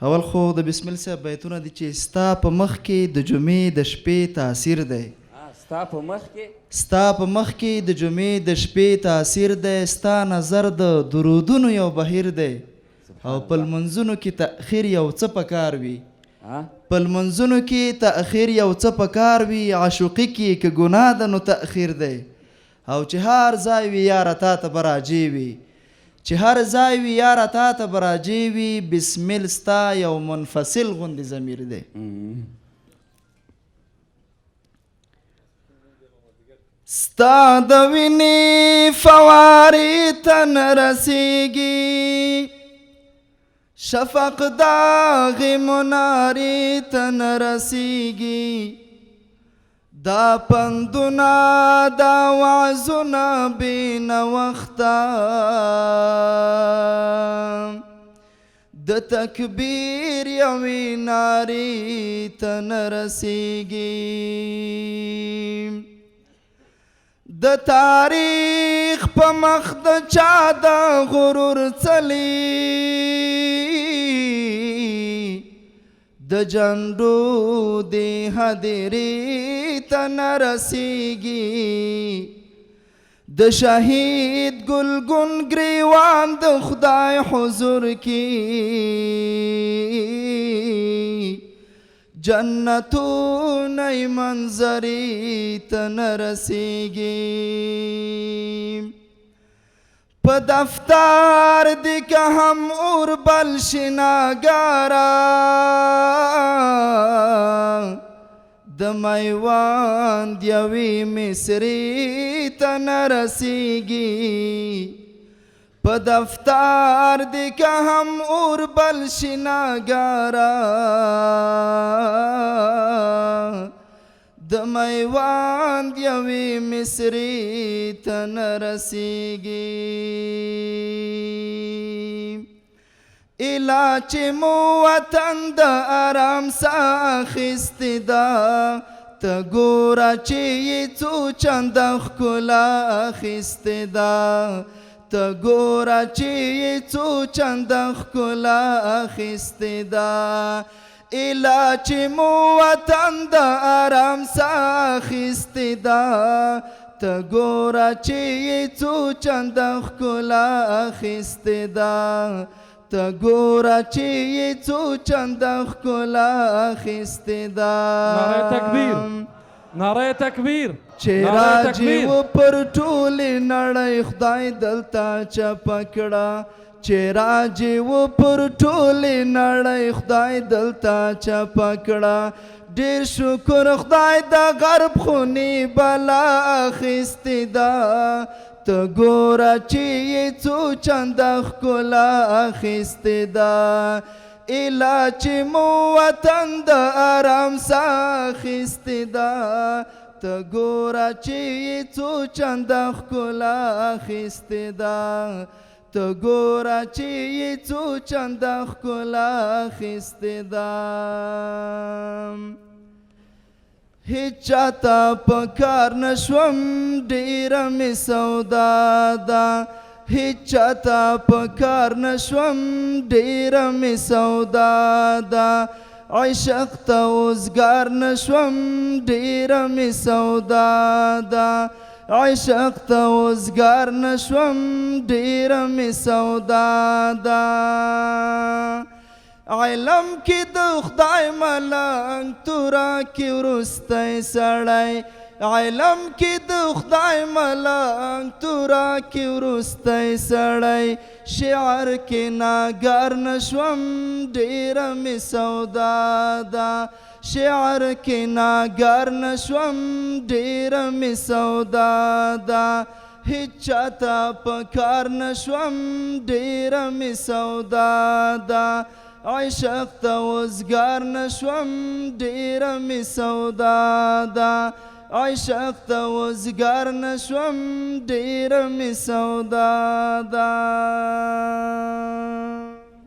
اول خو د بسمل صاحب بیتونه دي چې ستا په مخ کې د جمعې د شپې تاثیر دی ستا په مخ کې د جمعې د شپې تاثیر دی ستا نظر د درودونو یو بهیر دی او په لمونځونو کې تأخیر یو څه پکار وي عاشقي کې که ګناه ده نو تأخیر دی او چې هر ځای وي یاره تا ته به راجې وي بسمل ستا یو منفصل غوندې ضمیر دی ستا د وینې فوارې ته نه رسیږي شفق داغې منارې ته نه رسیږي دا پندونه دا وعظونه بې نوښته د تکبیر یوې نارې ته نه رسیږي د تاریخ په مخ د چا د غرور څلی د جنډو د هدیرې ته نه رسیږي د شهید ګلګون ګریوان د خدای حضور کې جنتونه منظرې ته نه رسیږي په دفتر دی که هم اور بل شناګاره د میوند یوې مصرې ته نه رسیږي په دفتر دی که هم اور بل شناګاره د میوند یوې مصرې ته نه رسیږي ایله چې مو وطن د ارام ساه اخیستې ده ته ګوره چې یې څو چنده ښکلا اخیستې ده ته ګوره چې یې څو چنده ښکلا اخیستې ده ایله چې مو وطن د ارام ساه اخیستې ده ته ګوره چې یې څو چنده ښکلا اخیستې ده ته ګوره چې یې څو چنده ښکلا اخیستې ده نعره تکبیر چې راجې و پر ټولې نړۍ خدای دلته چپه کړه چې راجې و پر ټولې نړۍ خدای دلته چپه کړه ډېر شکر خدای د غرب خونې بلا اخیستې ده ته ګوره چې یې څو چنده ښکلا اخیستې ده ایله چې مو وطن د ارام ساه اخیستې ده ته ګوره چې یې څو چنده ښکلا اخیستې ده ته ګوره چې یې څو چنده ښکلا اخیستې ده هیچ چاته په کار نشوم ډېره مې سودا ده هیچ چاته په کار نشوم ډېره مې سودا ده عشق ته اوزګار نشوم ډېره مې سودا ده عشق ته اوزګار نشوم ډېره مې سودا ده علم کې د خدای ملنګ توره کې وروستی سړی علم کې د خدای ملنګ توره کې وروستی سړی شعر کې ناګار نشوم ډېره مې سودا ده شعر کې ناګار نشوم ډېره مې سودا ده هیچ چاته په کار نشوم ډېره مې سودا ده عشق ته اوزګار نشوم ډېره مې سودا ده عشق ته اوزګار نشوم ډېره مې سودا ده